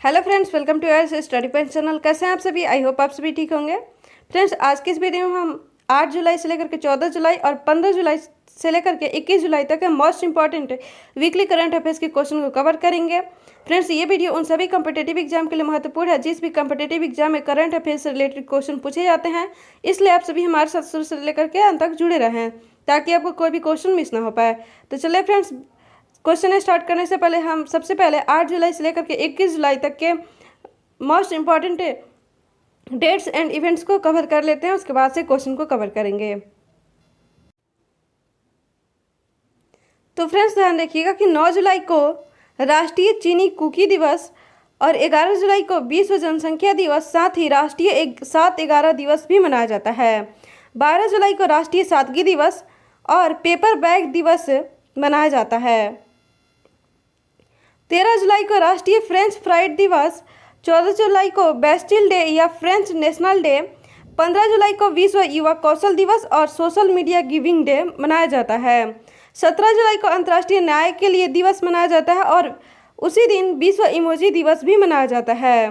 Hello friends, welcome to our study point channel. कैसे हैं आप सभी? आई होप आप सभी ठीक होंगे। फ्रेंड्स, आज की इस वीडियो में हम 8 जुलाई से लेकर के 14 जुलाई और 15 जुलाई से लेकर के 21 जुलाई तक के most important weekly current affairs के क्वेश्चन को कवर करेंगे। फ्रेंड्स, ये वीडियो उन सभी कम्पिटेटिव एग्जाम के लिए महत्वपूर्ण है जिस भी कम्पिटेटिव एग्जाम में करंट अफेयर्स से रिलेटेड क्वेश्चन पूछे जाते हैं। इसलिए आप सभी हमारे साथ शुरू से लेकर के अंत तक जुड़े रहें ताकि आपको कोई भी क्वेश्चन मिस ना हो पाए। तो चलिए फ्रेंड्स, क्वेश्चन स्टार्ट करने से पहले हम सबसे पहले 8 जुलाई से लेकर के 21 जुलाई तक के most important dates and events को कवर कर लेते हैं, उसके बाद से क्वेश्चन को कवर करेंगे। तो फ्रेंड्स, ध्यान रखिएगा कि 9 जुलाई को राष्ट्रीय चीनी कुकी दिवस और 11 जुलाई को विश्व जनसंख्या दिवस, साथ ही राष्ट्रीय 7/11 दिवस भी मनाया जाता है। 12 जुलाई को राष्ट्रीय सादगी दिवस और पेपर बैग दिवस मनाया जाता है। 13 जुलाई को राष्ट्रीय फ्रेंच फ्राइड दिवस, 14 जुलाई को बेस्टिल डे या फ्रेंच नेशनल डे, 15 जुलाई को विश्व युवा कौशल दिवस और सोशल मीडिया गिविंग डे मनाया जाता है। 17 जुलाई को अंतर्राष्ट्रीय न्याय के लिए दिवस मनाया जाता है और उसी दिन विश्व इमोजी दिवस भी मनाया जाता है।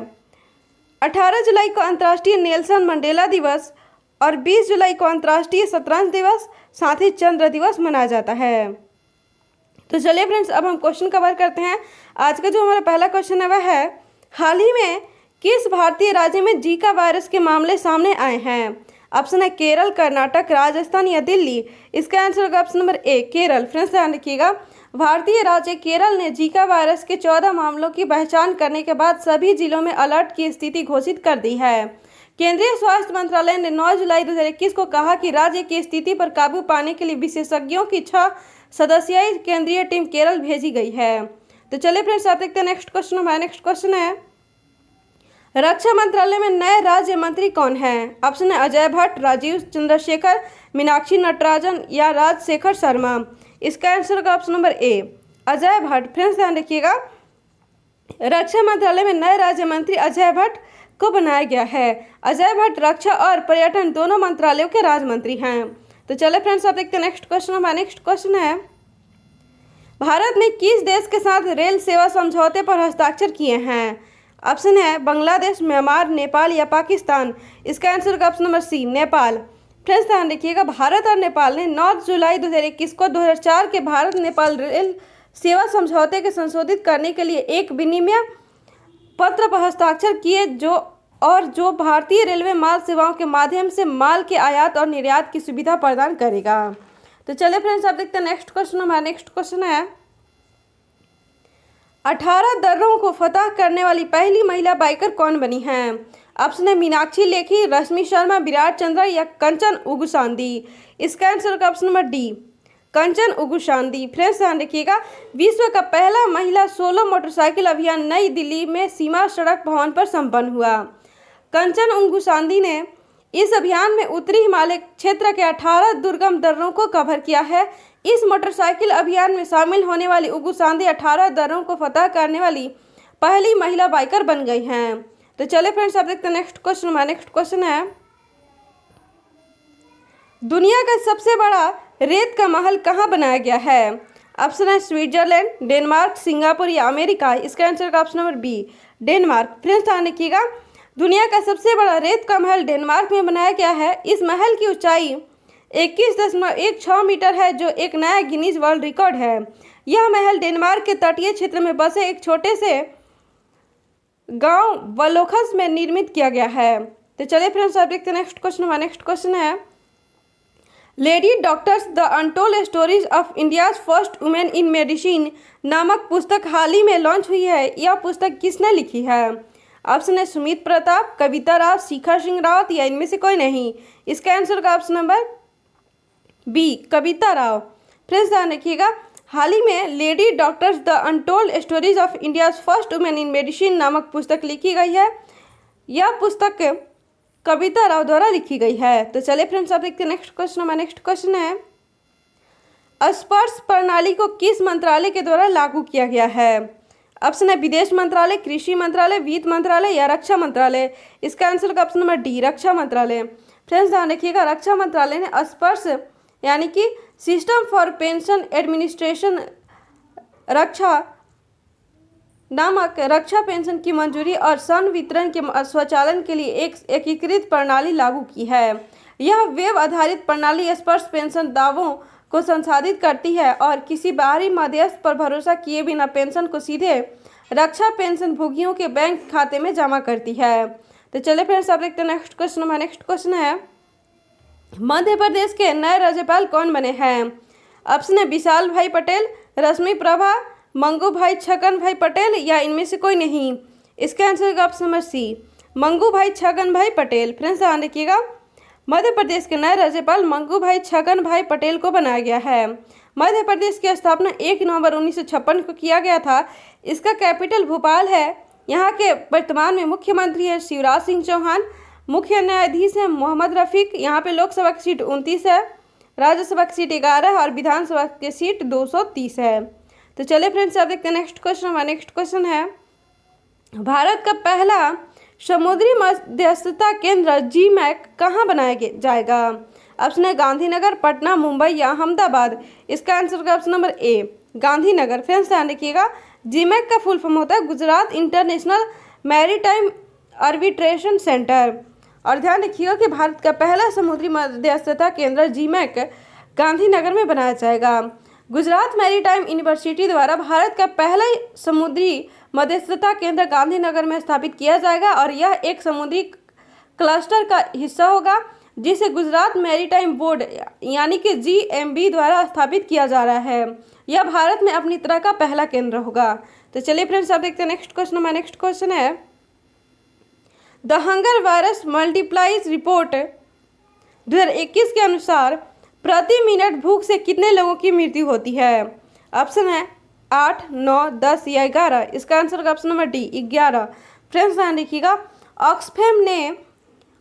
18 जुलाई को अंतर्राष्ट्रीय नेल्सन मंडेला दिवस और 20 जुलाई को अंतर्राष्ट्रीय शतरंज दिवस, साथ ही चंद्र दिवस मनाया जाता है। तो चलिए फ्रेंड्स, अब हम क्वेश्चन कवर करते हैं। आज का जो हमारा पहला क्वेश्चन है वह है, हाल ही में किस भारतीय राज्य में जीका वायरस के मामले सामने आए हैं? ऑप्शन है केरल, कर्नाटक, राजस्थान या दिल्ली। इसका आंसर होगा option number A, Kerala. Friends, ध्यान रखिएगा, भारतीय राज्य केरल ने जीका वायरस के 14 मामलों की पहचान करने के बाद सभी जिलों में अलर्ट की स्थिति घोषित कर दी है। केंद्रीय स्वास्थ्य मंत्रालय ने 9 जुलाई 2021 को कहा कि राज्य की स्थिति पर काबू पाने के लिए विशेषज्ञों की 6 सदस्यीय केंद्रीय टीम केरल भेजी गई है। तो चलिए फ्रेंड्स, आप देखते हैं नेक्स्ट क्वेश्चन। हमारा नेक्स्ट क्वेश्चन है, रक्षा मंत्रालय में नए राज्य मंत्री कौन हैं? ऑप्शन है अजय भट्ट, राजीव चंद्रशेखर, मीनाक्षी नटराजन या राजशेखर शर्मा। इसका आंसर होगा option number A, Ajay Bhatt. Friends, ध्यान रखिएगा, रक्षा मंत्रालय में नए राज्य मंत्री अजय भट्ट को बनाया गया है। अजय भट्ट रक्षा और पर्यटन दोनों मंत्रालयों के राज्य मंत्री हैं। तो चलिए फ्रेंड्स, आप देखते हैं नेक्स्ट क्वेश्चन। हमारा नेक्स्ट क्वेश्चन है, भारत ने किस देश के साथ रेल सेवा समझौते पर हस्ताक्षर किए हैं? ऑप्शन है बांग्लादेश, म्यांमार, नेपाल या पाकिस्तान। इसका आंसर होगा option number C, Nepal. Friends, ध्यान रखिएगा, भारत और नेपाल ने 9 जुलाई 2021 को 2004 के भारत नेपाल रेल सेवा समझौते के संशोधित करने के लिए एक विनिमय पत्र पर हस्ताक्षर किए जो भारतीय रेलवे माल सेवाओं के माध्यम से माल के आयात और निर्यात की सुविधा प्रदान करेगा। तो चलिए फ्रेंड्स, आप देखते हैं नेक्स्ट क्वेश्चन। हमारा नेक्स्ट क्वेश्चन है, 18 दर्रों को फतह करने वाली पहली महिला बाइकर कौन बनी है? ऑप्शन है मीनाक्षी लेखी, रश्मि शर्मा, विराट चंद्रा या कंचन उगुशांदी। इसका आंसर होगा ऑप्शन नंबर डी, कंचन उगुशांदी। फ्रेंड्स, ध्यान रखिएगा, विश्व का पहला महिला सोलो मोटरसाइकिल अभियान नई दिल्ली में सीमा सड़क भवन पर संपन्न हुआ। कंचन उगुशांदी ने इस अभियान में उत्तरी हिमालय क्षेत्र के 18 दुर्गम दर्रों को कवर किया है। इस मोटरसाइकिल अभियान में शामिल होने वाली उगुशांदी 18 दर्रों को फतह करने वाली पहली महिला बाइकर बन गई हैं। तो चलिए फ्रेंड्स, आप देखते हैं नेक्स्ट क्वेश्चन। हमारा नेक्स्ट क्वेश्चन है, दुनिया का सबसे बड़ा रेत का महल कहाँ बनाया गया है? ऑप्शन है स्विट्जरलैंड, डेनमार्क, सिंगापुर या अमेरिका। इसका आंसर का option number B, Denmark. Friends, ध्यान रखिएगा, दुनिया का सबसे बड़ा रेत का महल डेनमार्क में बनाया गया है। इस महल की ऊंचाई 21.16 मीटर है, जो एक नया गिनीज वर्ल्ड रिकॉर्ड है। यह महल डेनमार्क के तटीय क्षेत्र में बसे एक छोटे से गांव वलोखस में निर्मित किया गया है। तो चलिए फ्रेंड्स, आप देखते हैं नेक्स्ट क्वेश्चन। हमारा नेक्स्ट क्वेश्चन है, lady doctors the untold stories of India's first women in medicine नामक पुस्तक हाल ही में लॉन्च हुई है। यह पुस्तक किसने लिखी है? ऑप्शन है सुमित प्रताप, कविता राव, शिखर सिंह रावत या इनमें से कोई नहीं। इसका आंसर का ऑप्शन नंबर बी, कविता राव। फ्रेंड्स, ध्यान रखिएगा, हाल ही में lady doctors the untold stories of India's first women in medicine नामक पुस्तक लिखी गई है। यह पुस्तक कविता राव द्वारा लिखी गई है। तो चलिए फ्रेंड्स, आप देखते हैं नेक्स्ट क्वेश्चन। हमारा नेक्स्ट क्वेश्चन है, स्पर्श प्रणाली को किस मंत्रालय के द्वारा लागू किया गया है? ऑप्शन है विदेश मंत्रालय, कृषि मंत्रालय, वित्त मंत्रालय या रक्षा मंत्रालय। इसका आंसर का ऑप्शन नंबर डी, रक्षा मंत्रालय। फ्रेंड्स, ध्यान रखिएगा, रक्षा मंत्रालय ने स्पर्श यानी कि सिस्टम फॉर पेंशन एडमिनिस्ट्रेशन रक्षा नामक रक्षा पेंशन की मंजूरी और संवितरण के स्वचालन के लिए एक एकीकृत प्रणाली लागू की है। यह वेब आधारित प्रणाली स्पर्श पेंशन दावों को संसाधित करती है और किसी बाहरी मध्यस्थ पर भरोसा किए बिना पेंशन को सीधे रक्षा पेंशन भोगियों के बैंक खाते में जमा करती है। तो चलिए फ्रेंड्स, अब देखते हैं नेक्स्ट क्वेश्चन। हमारा नेक्स्ट क्वेश्चन है, मध्य प्रदेश के नए राज्यपाल कौन बने हैं? ऑप्शन है विशाल भाई पटेल, रश्मि प्रभा, मंगू भाई छगन भाई पटेल या इनमें से कोई नहीं। इसका आंसर होगा ऑप्शन नंबर सी, मंगू भाई छगन भाई पटेल। फ्रेंड्स ध्यान रखिएगा, मध्य प्रदेश के नए राज्यपाल मंगू भाई छगन भाई पटेल को बनाया गया है। मध्य प्रदेश की स्थापना 1 नवंबर 1956 को किया गया था। इसका कैपिटल भोपाल है। यहाँ के वर्तमान में मुख्यमंत्री है शिवराज सिंह चौहान, मुख्य न्यायाधीश है मोहम्मद रफीक। यहाँ पे लोकसभा की सीट 29 है, राज्यसभा की सीट 11 और विधानसभा की सीट 230 है। तो चलिए फ्रेंड्स, अब देखते हैं नेक्स्ट क्वेश्चन। हमारा नेक्स्ट क्वेश्चन है, भारत का पहला समुद्री मध्यस्थता केंद्र GMAC कहाँ बनाया जाएगा? ऑप्शन है गांधीनगर, पटना, मुंबई या अहमदाबाद। इसका आंसर होगा option number A, Gandhinagar. Friends ध्यान रखिएगा, GMAC का फुल फॉर्म होता है Gujarat international maritime arbitration centre. और ध्यान रखिएगा कि भारत का पहला समुद्री मध्यस्थता केंद्र GMAC गांधीनगर में बनाया जाएगा। गुजरात मैरीटाइम यूनिवर्सिटी द्वारा भारत का पहला समुद्री मध्यस्थता केंद्र गांधीनगर में स्थापित किया जाएगा और यह एक समुद्री क्लस्टर का हिस्सा होगा जिसे गुजरात मैरीटाइम बोर्ड यानी कि GMB द्वारा स्थापित किया जा रहा है। यह भारत में अपनी तरह का पहला केंद्र होगा। तो चलिए फ्रेंड्स, अब देखते हैं नेक्स्ट क्वेश्चन। हमारा नेक्स्ट क्वेश्चन है, the hunger virus multiplies report 2021 के अनुसार प्रति मिनट भूख से कितने लोगों की मृत्यु होती है? ऑप्शन है 8, 9, 10 या 11। इसका आंसर होगा ऑप्शन नंबर डी, 11। फ्रेंड्स ध्यान रखिएगा, ऑक्सफैम ने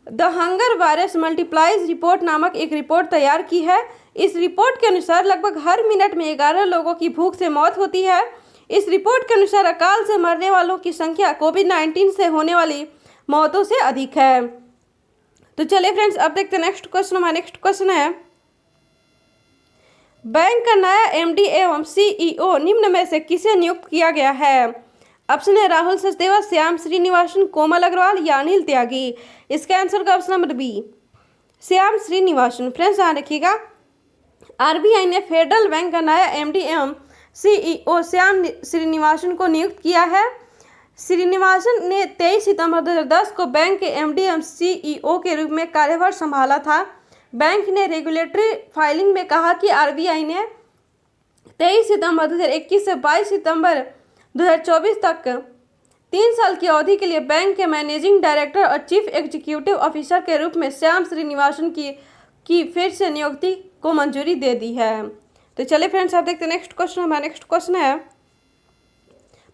the hunger virus multiplies report नामक एक रिपोर्ट तैयार की है। इस रिपोर्ट के अनुसार लगभग हर मिनट में 11 लोगों की भूख से मौत होती है। इस रिपोर्ट के अनुसार अकाल से मरने वालों की संख्या कोविड-19 से होने वाली मौतों से अधिक है। तो चलिए फ्रेंड्स, अब देखते हैं नेक्स्ट क्वेश्चन। हमारा नेक्स्ट क्वेश्चन है, बैंक का नया MD एवं CEO निम्न में से किसे नियुक्त किया गया है? ऑप्शन है राहुल सचदेवा, श्याम श्रीनिवासन, कोमल अग्रवाल या अनिल त्यागी। इसका आंसर का option number B, Shyam Srinivasan. Friends ध्यान रखिएगा, RBI ने फेडरल बैंक का नया MD एवं CEO श्याम श्रीनिवासन को नियुक्त किया है। श्रीनिवासन ने 23 सितंबर 2010 को बैंक के MD एवं CEO के रूप में कार्यभार संभाला था। बैंक ने रेगुलेटरी फाइलिंग में कहा कि RBI ने 23 सितंबर 2021 से 22 सितंबर 2024 तक 3 साल की अवधि के लिए बैंक के मैनेजिंग डायरेक्टर और चीफ एग्जीक्यूटिव ऑफिसर के रूप में श्याम श्रीनिवासन की फिर से नियुक्ति को मंजूरी दे दी है। तो चलिए फ्रेंड्स, आप देखते हैं नेक्स्ट क्वेश्चन। हमारा नेक्स्ट क्वेश्चन है,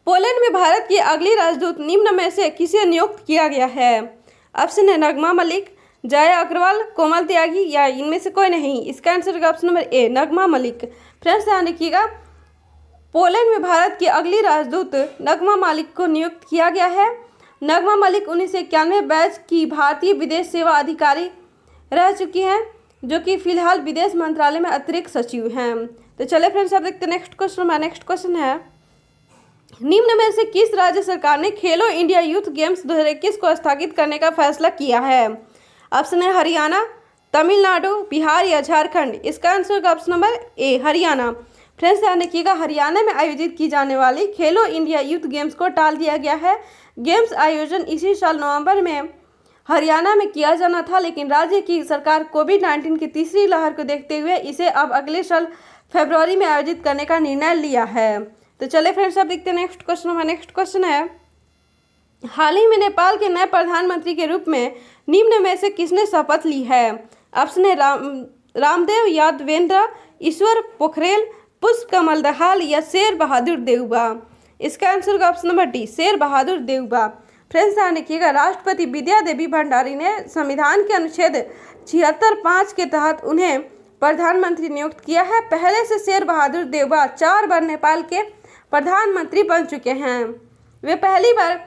पोलैंड में भारत की अगली राजदूत निम्न में से किसे नियुक्त किया गया है? ऑप्शन है नगमा मलिक, जया अग्रवाल, कोमल त्यागी या इनमें से कोई नहीं। इसका आंसर होगा option number A, Nagma Malik. Friends ध्यान रखिएगा, पोलैंड में भारत की अगली राजदूत नगमा मलिक को नियुक्त किया गया है। नगमा मलिक 1991 बैच की भारतीय विदेश सेवा अधिकारी रह चुकी हैं, जो कि फिलहाल विदेश मंत्रालय में अतिरिक्त सचिव हैं। तो चलिए फ्रेंड्स, अब देखते हैं नेक्स्ट क्वेश्चन। हमारा नेक्स्ट क्वेश्चन है, निम्न में से किस राज्य सरकार ने खेलो इंडिया यूथ गेम्स 2021 को स्थगित करने का फैसला किया है? ऑप्शन है हरियाणा, तमिलनाडु, बिहार या झारखंड। इसका आंसर होगा option number A, Haryana. Friends ध्यान रखिएगा, हरियाणा में आयोजित की जाने वाली खेलो इंडिया यूथ गेम्स को टाल दिया गया है। गेम्स आयोजन इसी साल नवंबर में हरियाणा में किया जाना था, लेकिन राज्य की सरकार कोविड-19 की तीसरी लहर को देखते हुए इसे अब अगले साल फरवरी में आयोजित करने का निर्णय लिया है। तो चलिए फ्रेंड्स, अब देखते हैं नेक्स्ट क्वेश्चन। हमारा नेक्स्ट क्वेश्चन है, हाल ही में नेपाल के नए प्रधानमंत्री के रूप में निम्न में से किसने शपथ ली है? ऑप्शन है रामदेव यादवेंद्र, ईश्वर पोखरेल, पुष्प कमल दहाल या शेर बहादुर देउबा। इसका आंसर होगा option number D, Sher Bahadur Deuba. Friends ध्यान रखिएगा, राष्ट्रपति विद्या देवी भंडारी ने संविधान के अनुच्छेद 76(5) के तहत उन्हें प्रधानमंत्री नियुक्त किया है। पहले से शेर बहादुर देउबा 4 बार नेपाल के प्रधानमंत्री बन चुके हैं। वे पहली बार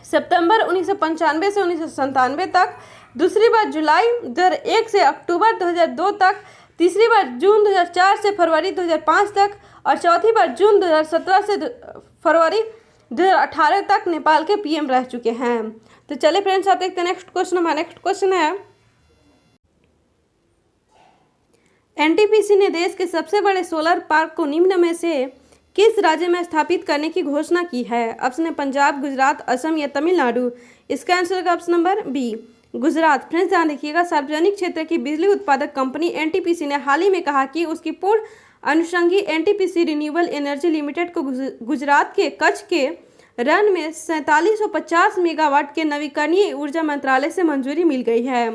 सितंबर 1995 से 1997 तक, दूसरी बार जुलाई 2001 से अक्टूबर 2002 तक, तीसरी बार जून 2004 से फरवरी 2005 तक और चौथी बार जून 2017 से फरवरी 2018 तक नेपाल के पीएम रह चुके हैं। तो चलिए फ्रेंड्स, आप देखते हैं नेक्स्ट क्वेश्चन। हमारा नेक्स्ट क्वेश्चन है, एनटीपीसी ने देश के सबसे बड़े सोलर पार्क को निम्न में से किस राज्य में स्थापित करने की घोषणा की है? ऑप्शन है पंजाब, गुजरात, असम या तमिलनाडु। इसका आंसर होगा option number B, Gujarat. Friends ध्यान रखिएगा, सार्वजनिक क्षेत्र की बिजली उत्पादक कंपनी एनटीपीसी ने हाल ही में कहा कि उसकी पूर्ण अनुषंगी एनटीपीसी रिन्यूएबल एनर्जी लिमिटेड को गुजरात के कच्छ के रन में 4750 मेगावाट के नवीकरणीय ऊर्जा मंत्रालय से मंजूरी मिल गई है।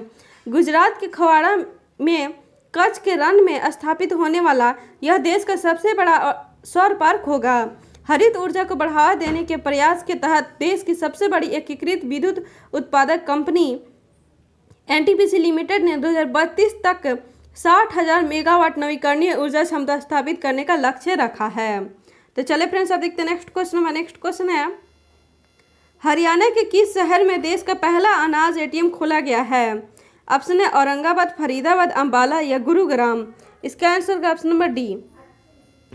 गुजरात के खवाड़ा में कच्छ के रन में स्थापित होने वाला यह देश का सबसे बड़ा सौर पार्क होगा। हरित ऊर्जा को बढ़ावा देने के प्रयास के तहत देश की सबसे बड़ी एकीकृत विद्युत उत्पादक कंपनी एनटीपीसी लिमिटेड ने 2032 तक 60,000 मेगावाट नवीकरणीय ऊर्जा क्षमता स्थापित करने का लक्ष्य रखा है। तो चले फ्रेंड्स, आप देखते हैं नेक्स्ट क्वेश्चन। हमारा नेक्स्ट क्वेश्चन है, हरियाणा के किस शहर में देश का पहला अनाज एटीएम खोला गया है? ऑप्शन है औरंगाबाद, फरीदाबाद, अंबाला या गुरुग्राम। इसका आंसर होगा option number D,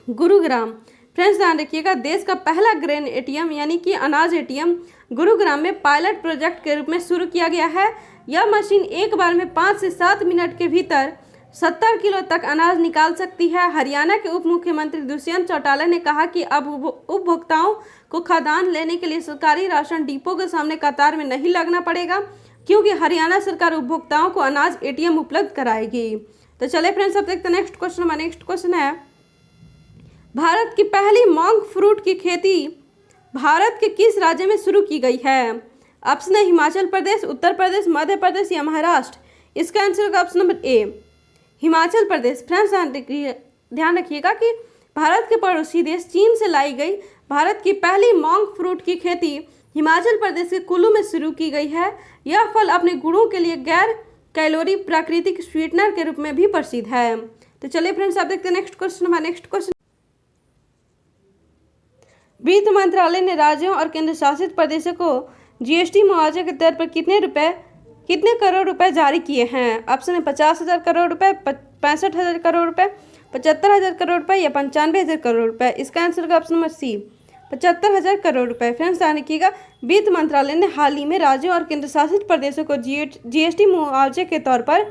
Gurugram. Friends ध्यान रखिएगा, देश का पहला ग्रेन एटीएम यानी कि अनाज एटीएम गुरुग्राम में पायलट प्रोजेक्ट के रूप में शुरू किया गया है। यह मशीन एक बार में 5 से 7 मिनट के भीतर 70 किलो तक अनाज निकाल सकती है। हरियाणा के उप मुख्यमंत्री दुष्यंत चौटाला ने कहा कि अब उपभोक्ताओं को खाद्यान्न लेने के लिए सरकारी राशन डिपो के सामने कतार में नहीं लगना पड़ेगा, क्योंकि हरियाणा सरकार उपभोक्ताओं को अनाज एटीएम उपलब्ध कराएगी। तो चले फ्रेंड्स, अब देखते हैं नेक्स्ट क्वेश्चन। हमारा नेक्स्ट क्वेश्चन है, भारत की पहली मॉन्क फ्रूट की खेती भारत के किस राज्य में शुरू की गई है? ऑप्शन है हिमाचल प्रदेश, उत्तर प्रदेश, मध्य प्रदेश या महाराष्ट्र। इसका आंसर होगा option number A, Himachal Pradesh. Friends ध्यान रखिएगा कि भारत के पड़ोसी देश चीन से लाई गई भारत की पहली मॉन्क फ्रूट की खेती हिमाचल प्रदेश के कुल्लू में शुरू की गई है। यह फल अपने गुणों के लिए गैर कैलोरी प्राकृतिक स्वीटनर के रूप में भी प्रसिद्ध है। तो चलिए फ्रेंड्स, आप देखते हैं नेक्स्ट क्वेश्चन। हमारा नेक्स्ट क्वेश्चन, वित्त मंत्रालय ने राज्यों और केंद्र शासित प्रदेशों को जीएसटी मुआवजे के तौर पर कितने करोड़ रुपए जारी किए हैं? ऑप्शन है 50,000 करोड़ रुपए, 65,000 करोड़ रुपए, 75,000 करोड़ रुपए या 95,000 करोड़ रुपए। इसका आंसर होगा ऑप्शन नंबर सी, 75,000 करोड़ रुपए। फ्रेंड्स ध्यान रखिएगा, वित्त मंत्रालय ने हाल ही में राज्यों और केंद्र शासित प्रदेशों को जीएसटी मुआवजे के तौर पर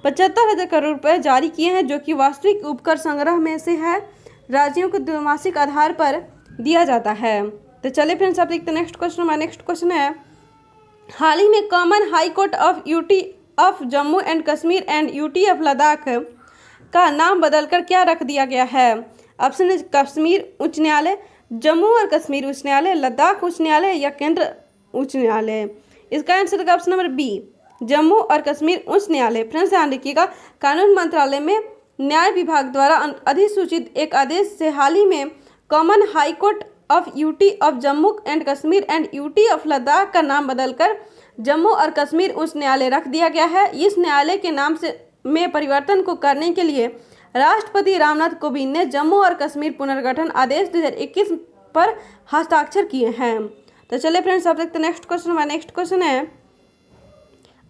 75,000 करोड़ रुपए जारी किए हैं, जो कि वास्तविक उपकर संग्रह में से है। राज्यों को द्विमासिक आधार पर दिया जाता है। तो चलिए फ्रेंड्स, आप देखते हैं नेक्स्ट क्वेश्चन। हमारा नेक्स्ट क्वेश्चन है, हाल ही में common high court of UT of Jammu and Kashmir and UT of Ladakh का नाम बदलकर क्या रख दिया गया है? ऑप्शन है कश्मीर उच्च न्यायालय, जम्मू और कश्मीर उच्च न्यायालय, लद्दाख उच्च न्यायालय या केंद्र उच्च न्यायालय। इसका आंसर होगा ऑप्शन नंबर बी, जम्मू और कश्मीर उच्च न्यायालय। फ्रेंड्स ध्यान रखिएगा, कानून मंत्रालय में न्याय विभाग द्वारा अधिसूचित एक आदेश से हाल ही में common high court of UT of Jammu and Kashmir and UT of Ladakh का नाम बदलकर जम्मू और कश्मीर उच्च न्यायालय रख दिया गया है। इस न्यायालय के नाम में परिवर्तन को करने के लिए राष्ट्रपति रामनाथ कोविंद ने जम्मू और कश्मीर पुनर्गठन आदेश 2021 पर हस्ताक्षर किए हैं। तो चलिए फ्रेंड्स, आप देखते हैं नेक्स्ट क्वेश्चन। हमारा नेक्स्ट क्वेश्चन है,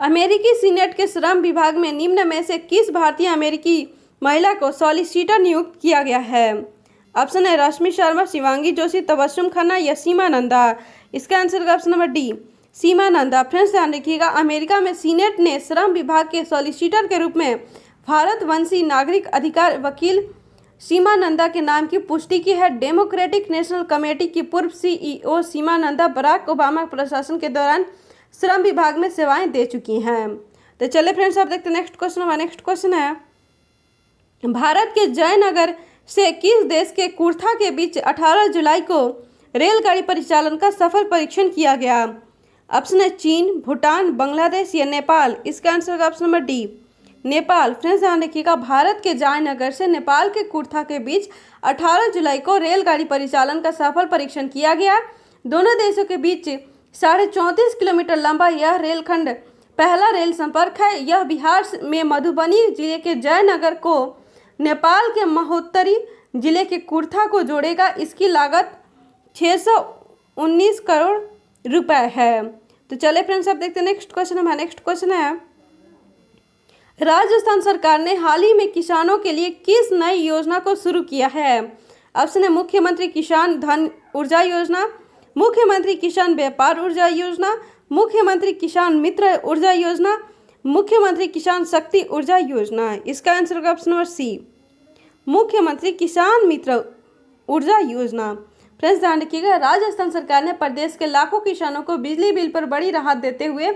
अमेरिकी सीनेट के श्रम विभाग में निम्न में से किस भारतीय अमेरिकी महिला को सॉलिसिटर नियुक्त किया गया है? ऑप्शन है रश्मि शर्मा, शिवांगी जोशी, तबस्सुम खन्ना या सीमा नंदा। इसका आंसर होगा ऑप्शन नंबर डी, सीमा नंदा। फ्रेंड्स ध्यान रखिएगा, अमेरिका में सीनेट ने श्रम विभाग के सॉलिसिटर के रूप में भारतवंशी नागरिक अधिकार वकील सीमा नंदा के नाम की पुष्टि की है। डेमोक्रेटिक नेशनल कमेटी की पूर्व सीईओ सीमा नंदा बराक ओबामा प्रशासन के दौरान श्रम विभाग में सेवाएं दे चुकी हैं। तो चलिए फ्रेंड्स, आप देखते हैं नेक्स्ट क्वेश्चन। हमारा नेक्स्ट क्वेश्चन है, भारत के जयनगर से किस देश के कुर्था के बीच 18 जुलाई को रेलगाड़ी परिचालन का सफल परीक्षण किया गया? ऑप्शन है चीन, भूटान, बांग्लादेश या नेपाल। इसका आंसर होगा option number D, Nepal. Friends ध्यान रखिएगा, भारत के जयनगर से नेपाल के कुर्था के बीच 18 जुलाई को रेलगाड़ी परिचालन का सफल परीक्षण किया गया। दोनों देशों के बीच 34.5 किलोमीटर लंबा यह रेलखंड पहला रेल संपर्क है। यह बिहार में मधुबनी जिले के जयनगर को नेपाल के महोत्तरी जिले के कुर्था को जोड़ेगा। इसकी लागत 619 करोड़ रुपए है। तो चले फ्रेंड्स, आप देखते हैं नेक्स्ट क्वेश्चन। हमारा नेक्स्ट क्वेश्चन है, राजस्थान सरकार ने हाल ही में किसानों के लिए किस नई योजना को शुरू किया है? ऑप्शन है मुख्यमंत्री किसान धन ऊर्जा योजना, मुख्यमंत्री किसान व्यापार ऊर्जा योजना, मुख्यमंत्री किसान मित्र ऊर्जा योजना, मुख्यमंत्री किसान शक्ति ऊर्जा योजना। इसका आंसर होगा ऑप्शन नंबर सी, मुख्यमंत्री किसान मित्र ऊर्जा योजना। फ्रेंड्स ध्यान रखिएगा, राजस्थान सरकार ने प्रदेश के लाखों किसानों को बिजली बिल पर बड़ी राहत देते हुए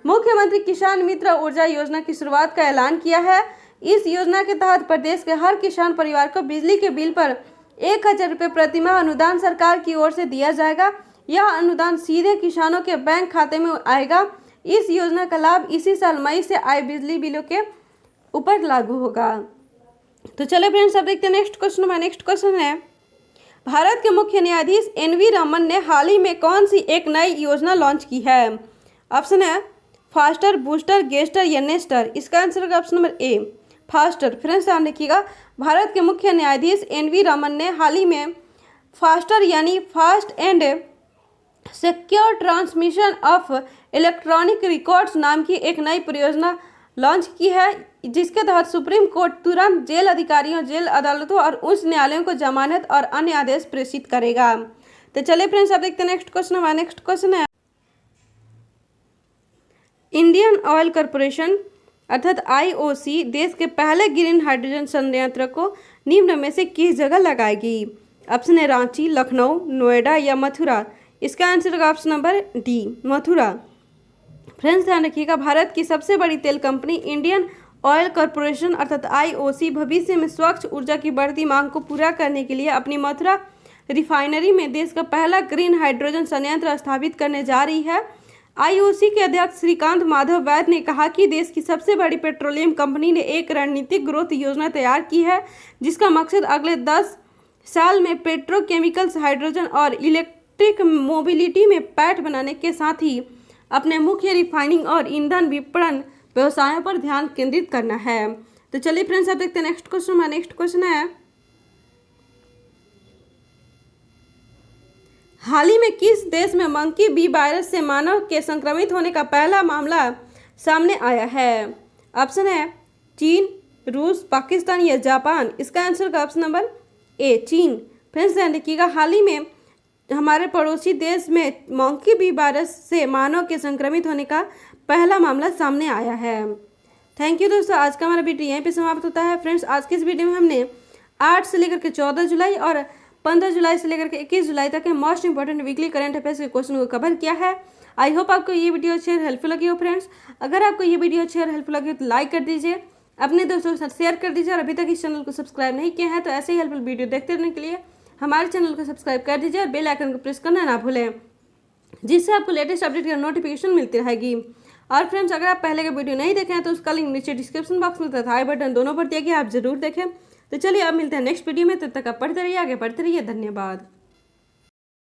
मुख्यमंत्री किसान मित्र ऊर्जा योजना की शुरुआत का ऐलान किया है। इस योजना के तहत प्रदेश के हर किसान परिवार को बिजली के बिल पर 1000 रुपये प्रतिमाह अनुदान सरकार की ओर से दिया जाएगा। यह अनुदान सीधे किसानों के बैंक खाते में आएगा। इस योजना का लाभ इसी साल मई से आए बिजली बिलों के ऊपर लागू होगा। तो चले फ्रेंड्स, अब देखते हैं नेक्स्ट क्वेश्चन। नेक्स्ट क्वेश्चन है, भारत के मुख्य न्यायाधीश एन.वी. रमन ने हाल ही में कौन सी एक नई योजना लॉन्च की है? ऑप्शन है फास्टर, बूस्टर, गेस्टर या नेस्टर। इसका आंसर होगा option number A, faster. Friends ध्यान रखिएगा, भारत के मुख्य न्यायाधीश एन.वी. रमन ने हाल ही में फास्टर यानी fast and secure transmission of electronic records नाम की एक नई परियोजना लॉन्च की है, जिसके तहत सुप्रीम कोर्ट तुरंत जेल अधिकारियों, जेल अदालतों और उच्च न्यायालयों को जमानत और अन्य आदेश प्रेषित करेगा। तो चलिए फ्रेंड्स, अब देखते हैं नेक्स्ट क्वेश्चन। हमारा नेक्स्ट क्वेश्चन है, इंडियन ऑयल कॉरपोरेशन अर्थात आईओसी देश के पहले ग्रीन हाइड्रोजन संयंत्र को निम्न में से किस जगह लगाएगी? ऑप्शन है रांची, लखनऊ, नोएडा या मथुरा। इसका आंसर होगा option number D, Mathura. Friends ध्यान रखिएगा, भारत की सबसे बड़ी तेल कंपनी इंडियन ऑयल कॉरपोरेशन अर्थात आईओसी भविष्य में स्वच्छ ऊर्जा की बढ़ती मांग को पूरा करने के लिए अपनी मथुरा रिफाइनरी में देश का पहला ग्रीन हाइड्रोजन संयंत्र स्थापित करने जा रही है। आईओसी के अध्यक्ष श्रीकांत माधव वैद ने कहा कि देश की सबसे बड़ी पेट्रोलियम कंपनी ने एक रणनीतिक ग्रोथ योजना तैयार की है, जिसका मकसद अगले 10 साल में पेट्रोकेमिकल्स, हाइड्रोजन और इलेक्ट्रिक मोबिलिटी में पैठ बनाने के साथ ही अपने मुख्य रिफाइनिंग और ईंधन विपणन व्यवसायों पर ध्यान केंद्रित करना है। तो चलिए फ्रेंड्स, अब देखते हैं नेक्स्ट क्वेश्चन। हमारा नेक्स्ट क्वेश्चन है, हाल ही में किस देश में मंकी बी वायरस से मानव के संक्रमित होने का पहला मामला सामने आया है? ऑप्शन है चीन, रूस, पाकिस्तान या जापान। इसका आंसर का ऑप्शन नंबर ए, चीन। फ्रेंड्स ध्यान रखिएगा, हाल ही में हमारे पड़ोसी देश में मंकी बी वायरस से मानव के संक्रमित होने का पहला मामला सामने आया है। थैंक यू दोस्तों, आज का हमारा वीडियो यहीं पे समाप्त होता है। फ्रेंड्स आज के इस वीडियो में हमने 8 से लेकर के 14 जुलाई और 15 जुलाई से लेकर के 21 जुलाई तक के most important weekly current affairs के क्वेश्चन को कवर किया है। आई होप आपको ये वीडियो अच्छी और हेल्पफुल लगी हो। फ्रेंड्स अगर आपको ये वीडियो अच्छी और हेल्पफुल लगी हो तो लाइक कर दीजिए, अपने दोस्तों के साथ शेयर कर दीजिए, और अभी तक इस चैनल को सब्सक्राइब नहीं किया है तो ऐसे ही हेल्पफुल वीडियो देखते रहने के लिए हमारे चैनल को सब्सक्राइब कर दीजिए और बेल आइकन को प्रेस करना ना भूलें, जिससे आपको लेटेस्ट अपडेट का नोटिफिकेशन मिलती रहेगी। और फ्रेंड्स अगर आप पहले का वीडियो नहीं देखे हैं तो उसका लिंक नीचे डिस्क्रिप्शन बॉक्स में तथा आई बटन दोनों पर दिया गया, आप जरूर देखें। तो चलिए अब मिलते हैं नेक्स्ट वीडियो में, तब तक आप पढ़ते रहिए, आगे बढ़ते रहिए। धन्यवाद।